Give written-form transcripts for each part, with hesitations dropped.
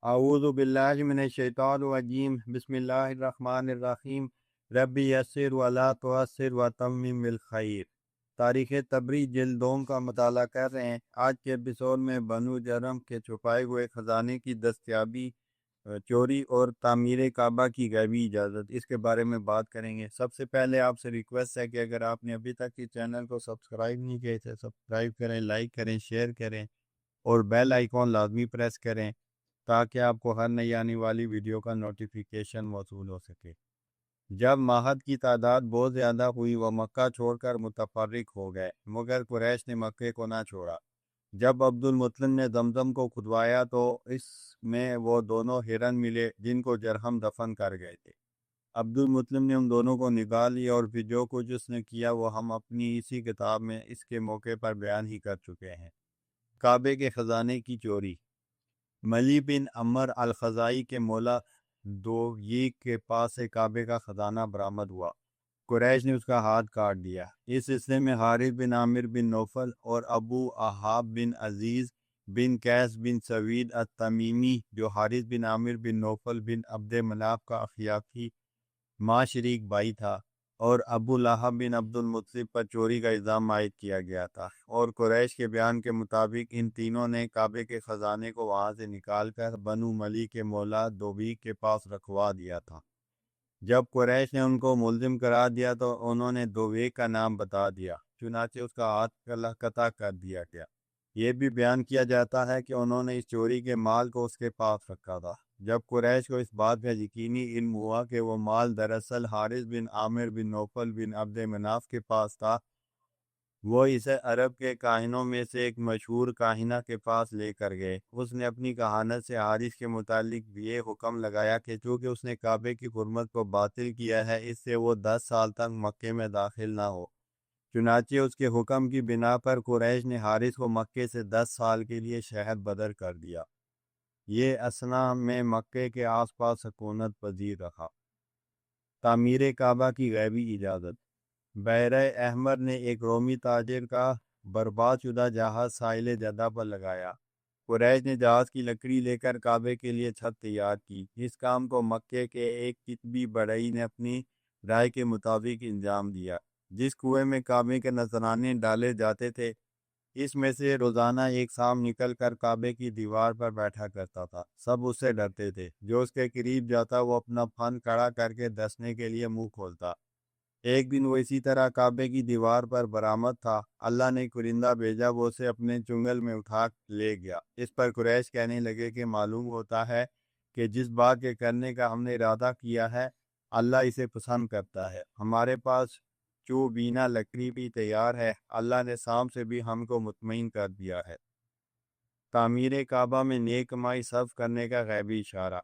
अऊज़ु बिल्लाहि मिनश शैतानिर रजीम बिस्मिल्लाहिर रहमानिर रहीम रब्बी यस्सिर वला तुअस्सिर वतम्मिम बिल खैर। तारीख़ तबरी जिल्द 2 का मताला कर रहे हैं। आज के एपिसोड में बनु जरम के छुपाए हुए ख़जाने की दस्तयाबी, चोरी और तामीर काबा की गैबी इजाज़त, इसके बारे में बात करेंगे। सबसे पहले आपसे रिक्वेस्ट है कि अगर आपने अभी तक इस चैनल को सब्सक्राइब नहीं किया तो सब्सक्राइब करें, लाइक करें, शेयर करें और बेल आइकॉन लाजमी प्रेस करें ताकि आपको हर नई आने वाली वीडियो का नोटिफिकेशन मौसूल हो सके। जब महद की तादाद बहुत ज़्यादा हुई वह मक्का छोड़कर मुतफर्रिक हो गए, मगर कुरैश ने मक्के को ना छोड़ा। जब अब्दुल मुत्तलिब ने जमजम को खुदवाया तो इसमें वो दोनों हिरन मिले जिनको जरहम दफन कर गए थे। अब्दुल मुत्तलिब ने उन दोनों को निकाल लिया और फिर जो कुछ उसने किया वो हम अपनी इसी किताब में इसके मौके पर बयान ही कर चुके हैं। काबे के ख़जाने की चोरी। मली बिन अमर अल ख़ज़ाई के मौला दोयीक के पास से काबे का ख़जाना बरामद हुआ। कुरैश ने उसका हाथ काट दिया। इस सिलसिले में हारिस बिन आमिर बिन नौफल और अबू अहाब बिन अजीज़ बिन कैस बिन सवीद अत-तमीमी, जो हारिस बिन आमिर बिन नौफल बिन अब्द मनाफ का अखियाफी माँ शरीक भाई था, और अबू लहब बिन अब्दुल मुत्तलिब पर चोरी का इल्ज़ाम आयद किया गया था। और कुरैश के बयान के मुताबिक इन तीनों ने काबे के ख़जाने को वहाँ से निकाल कर बनु मली के मौला दोबीक के पास रखवा दिया था। जब कुरैश ने उनको मुल्जिम करार दिया तो उन्होंने दोवेक का नाम बता दिया, चुनाचे उसका हाथ कता कर दिया गया। ये भी बयान किया जाता है कि उन्होंने इस चोरी के माल को उसके पास रखा था। जब कुरैश को इस बात का यकीनी इल्म हुआ कि वो माल दरअसल हारिस बिन आमिर बिन नौफल बिन अब्द मनाफ के पास था, वो इसे अरब के काहिनों में से एक मशहूर काहिना के पास लेकर गए। उसने अपनी कहानत से हारिस के मुतालिक ये हुक्म लगाया कि चूँकि उसने काबे की हुर्मत को बातिल किया है, इससे वो 10 साल तक मक्के में दाखिल ना हो। चुनाचे उसके हुक्म की बिना पर कुरैश ने हारिस को मक्के से 10 साल के लिए शहर बदर कर दिया। ये असना में मक्के के आसपास सकूनत पजीर रहा। तामीर काबा की गैबी इजाज़त। बहरे अहमर ने एक रोमी ताजिर का बर्बाद शुदा जहाज़ साहिल जद्दा पर लगाया। कुरैश ने जहाज़ की लकड़ी लेकर काबे के लिए छत तैयार की। इस काम को मक्के के एक कितबी बढ़ई ने अपनी राय के मुताबिक इंजाम दिया। जिस कुएं में काबे के नजराने डाले जाते थे, इसमें से रोज़ाना एक सांप निकल कर काबे की दीवार पर बैठा करता था। सब उससे डरते थे। जो उसके करीब जाता वो अपना फन खड़ा करके डसने के लिए मुंह खोलता। एक दिन वो इसी तरह काबे की दीवार पर बरामद था। अल्लाह ने कुरिंदा भेजा, वो उसे अपने चुंगल में उठा ले गया। इस पर कुरैश कहने लगे कि मालूम होता है कि जिस बात के करने का हमने इरादा किया है, अल्लाह इसे पसंद करता है। हमारे पास चूबीना लकड़ी भी तैयार है। अल्लाह ने सांप से भी हमको मुतमईन कर दिया है। तामीर काबा में नेक कमाई सर्फ करने का गैबी इशारा।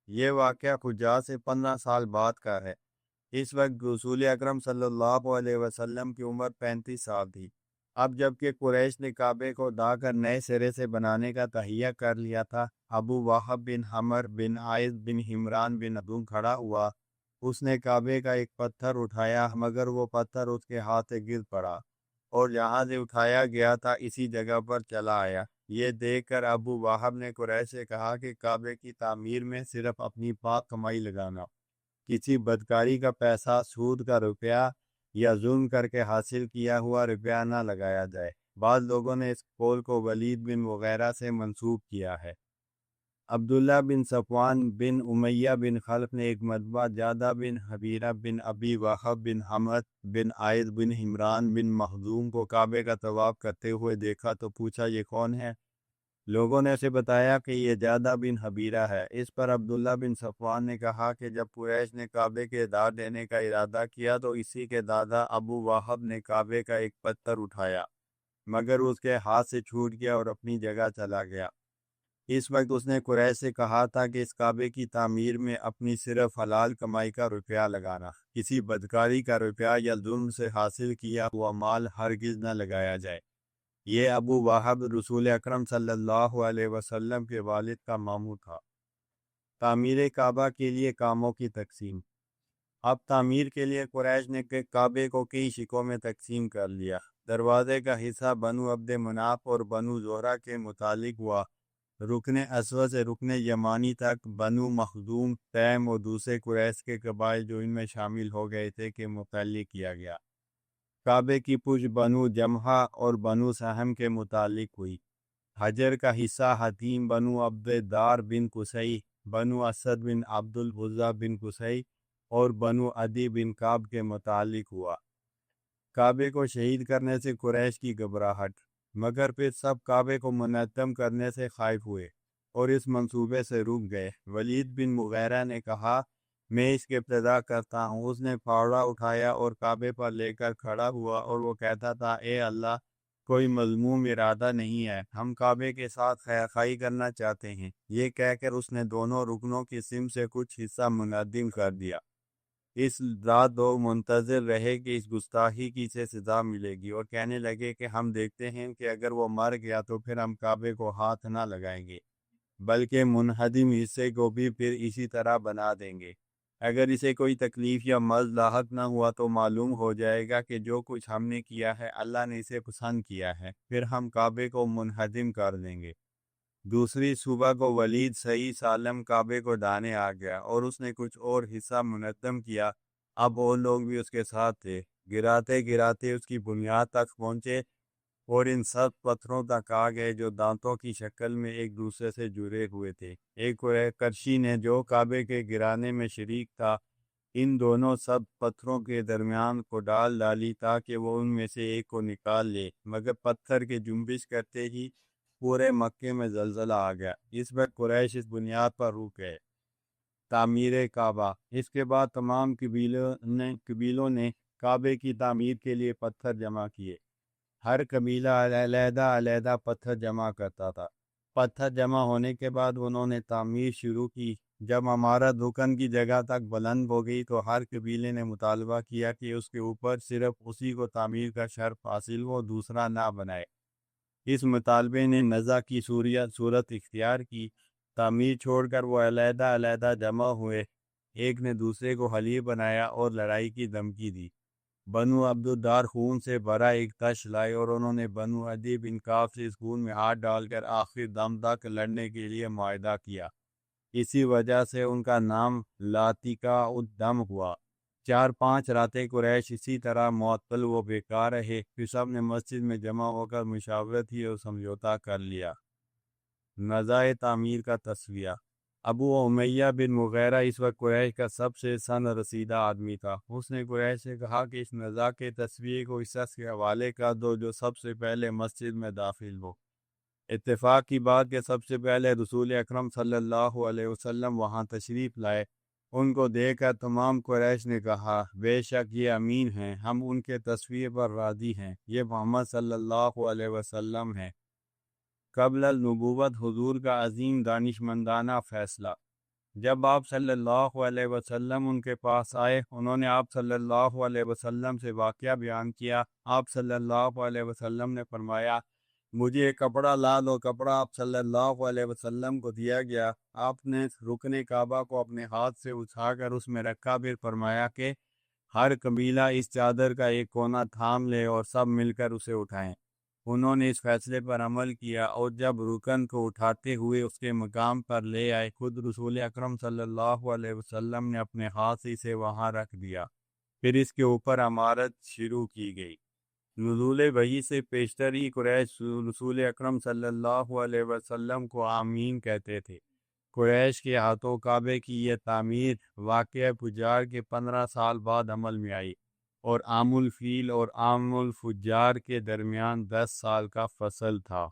ये वाक़या खुजा से 15 साल बाद का है। इस वक्त रसूल अकरम सल्लल्लाहु अलैहि वसल्लम की उम्र 35 साल थी। अब जबकि कुरैश ने काबे को ढाकर नए सिरे से बनाने का तहिया कर लिया था, अबू वाहब बिन हमर बिन आयद बिन हिमरान बिन अदूम खड़ा हुआ। उसने काबे का एक पत्थर उठाया, मगर वो पत्थर उसके हाथ से गिर पड़ा और जहाँ से उठाया गया था इसी जगह पर चला आया। ये देखकर अबू वाहब ने कुरैश से कहा कि काबे की तामीर में सिर्फ अपनी पाक कमाई लगाना, किसी बदकारी का पैसा, सूद का रुपया या जुल्म करके हासिल किया हुआ रुपया ना लगाया जाए। बाद लोगों ने इस कौल को वलीद बिन वगैरह से मंसूब किया है। अब्दुल्ला बिन सफ़वान बिन उमैया बिन खल्फ ने एक मरतबा जादा बिन हबीरा बिन अबी वाहब बिन हमद बिन आयद बिन इमरान बिन मखदूम को काबे का तवाफ करते हुए देखा तो पूछा, ये कौन है? लोगों ने उसे बताया कि ये जादा बिन हबीरा है। इस पर अब्दुल्ला बिन सफ़वान ने कहा कि जब कुरैश ने काबे के दार देने का इरादा किया तो इसी के दादा अबू वाहब ने काबे का एक पत्थर उठाया, मगर उसके हाथ से छूट गया और अपनी जगह चला गया। इस वक्त उसने कुरैश से कहा था कि इस काबे की तामीर में अपनी सिर्फ हलाल कमाई का रुपया लगाना, किसी बदकारी का रुपया या जुल्म से हासिल किया हुआ माल हरगिज न लगाया जाए। ये अबू वाहब रसूल अकरम सल्लल्लाहु अलैहि वसल्लम के वालिद का मामू था। तामीर काबा के लिए कामों की तकसीम। अब तामीर के लिए कुरैश ने काबे को कई शिकों में तकसीम कर लिया। दरवाजे का हिस्सा बनु अब्द मनाफ और बनु जोहरा के मुतालिक हुआ। رکن اسود سے رکن یمانی تک بنو مخزوم، تیم اور دوسرے قریش کے قبائل جو ان میں شامل ہو گئے تھے کہ متعلق کیا گیا۔ کعبے کی پشت بنو جمحہ اور بنو سہم کے متعلق ہوئی۔ حجر کا حصہ حتیم بنو عبد دار بن قصی، بنو اسد بن عبد العزیٰ بن قصی اور بنو عدی بن کعب کے متعلق ہوا۔ کعبے کو شہید کرنے سے قریش کی گھبراہٹ، مگر پھر سب کعبے کو منہدم کرنے سے خائف ہوئے اور اس منصوبے سے رک گئے۔ ولید بن مغیرہ نے کہا میں اس کی ابتدا کرتا ہوں۔ اس نے پھاوڑا اٹھایا اور کعبے پر لے کر کھڑا ہوا اور وہ کہتا تھا اے اللہ، کوئی مذموم ارادہ نہیں ہے، ہم کعبے کے ساتھ خیر خواہی کرنا چاہتے ہیں۔ یہ کہہ کر اس نے دونوں رکنوں کی سم سے کچھ حصہ منہدم کر دیا۔ اس رات دو منتظر رہے کہ اس گستاخی کی سے سزا ملے گی، اور کہنے لگے کہ ہم دیکھتے ہیں کہ اگر وہ مر گیا تو پھر ہم کعبے کو ہاتھ نہ لگائیں گے، بلکہ منہدم حصے کو بھی پھر اسی طرح بنا دیں گے۔ اگر اسے کوئی تکلیف یا مرض لاحق نہ ہوا تو معلوم ہو جائے گا کہ جو کچھ ہم نے کیا ہے اللہ نے اسے پسند کیا ہے، پھر ہم کعبے کو منہدم کر دیں گے۔ دوسری صبح کو ولید صحیح سالم کعبے کو ڈھانے آ گیا اور اس نے کچھ اور حصہ منہدم کیا۔ اب اور لوگ بھی اس کے ساتھ تھے۔ گراتے گراتے اس کی بنیاد تک پہنچے اور ان سب پتھروں تک آ گئے جو دانتوں کی شکل میں ایک دوسرے سے جڑے ہوئے تھے۔ ایک کرشی نے جو کعبے کے گرانے میں شریک تھا ان دونوں سب پتھروں کے درمیان کو ڈالی تاکہ وہ ان میں سے ایک کو نکال لے، مگر پتھر کے جنبش کرتے ہی پورے مکے میں زلزلہ آ گیا۔ اس پر قریش اس بنیاد پر رک گئے۔ تعمیر کعبہ۔ اس کے بعد تمام قبیلوں نے کعبے کی تعمیر کے لیے پتھر جمع کیے۔ ہر قبیلہ علیحدہ علیحدہ پتھر جمع کرتا تھا۔ پتھر جمع ہونے کے بعد انہوں نے تعمیر شروع کی۔ جب عمارت رکن کی جگہ تک بلند ہو گئی تو ہر قبیلے نے مطالبہ کیا کہ اس کے اوپر صرف اسی کو تعمیر کا شرف حاصل ہو، دوسرا نہ بنائے۔ اس مطالبے نے نزاع کی صورت اختیار کی۔ تعمیر چھوڑ کر وہ علیحدہ علیحدہ جمع ہوئے۔ ایک نے دوسرے کو حلیف بنایا اور لڑائی کی دھمکی دی۔ بنو عبد الدار خون سے بھرا ایک تش لائے اور انہوں نے بنو عدی بن کعب سے اس خون میں ہاتھ ڈال کر آخر دم تک لڑنے کے لیے معاہدہ کیا۔ اسی وجہ سے ان کا نام لاتیکا الدم ہوا۔ 4-5 راتیں قریش اسی طرح معطل و بیکار رہے، پھر سب نے مسجد میں جمع ہو کر مشاورت کی اور سمجھوتا کر لیا۔ نزاع تعمیر کا تسویہ۔ ابو امیہ بن مغیرہ اس وقت قریش کا سب سے سن رسیدہ آدمی تھا۔ اس نے قریش سے کہا کہ اس نزاع کے تسویے کو اس شخص کے حوالے کر دو جو سب سے پہلے مسجد میں داخل ہو۔ اتفاق کی بات کہ سب سے پہلے رسول اکرم صلی اللہ علیہ وسلم وہاں تشریف لائے۔ ان کو دیکھ کر تمام قریش نے کہا بے شک یہ امین ہیں، ہم ان کے تسویے پر راضی ہیں، یہ محمد صلی اللہ علیہ وسلم ہیں۔ قبل النبوت حضور کا عظیم دانشمندانہ فیصلہ۔ جب آپ صلی اللہ علیہ وسلم ان کے پاس آئے، انہوں نے آپ صلی اللہ علیہ وسلم سے واقعہ بیان کیا۔ آپ صلی اللہ علیہ وسلم نے فرمایا مجھے ایک کپڑا لا دو۔ کپڑا آپ صلی اللہ علیہ وسلم کو دیا گیا۔ آپ نے رکن کعبہ کو اپنے ہاتھ سے اٹھا کر اس میں رکھا، پھر فرمایا کہ ہر قبیلہ اس چادر کا ایک کونا تھام لے اور سب مل کر اسے اٹھائیں۔ انہوں نے اس فیصلے پر عمل کیا اور جب رکن کو اٹھاتے ہوئے اس کے مقام پر لے آئے، خود رسول اکرم صلی اللہ علیہ وسلم نے اپنے ہاتھ سے اسے وہاں رکھ دیا، پھر اس کے اوپر عمارت شروع کی گئی۔ نزول وحی سے پیشتر ہی قریش رسول اکرم صلی اللہ علیہ وسلم کو آمین کہتے تھے۔ قریش کے ہاتھوں کعبے کی یہ تعمیر واقعہ فجار کے 15 سال بعد عمل میں آئی، اور عام الفیل اور عام الفجار کے درمیان 10 سال کا فصل تھا۔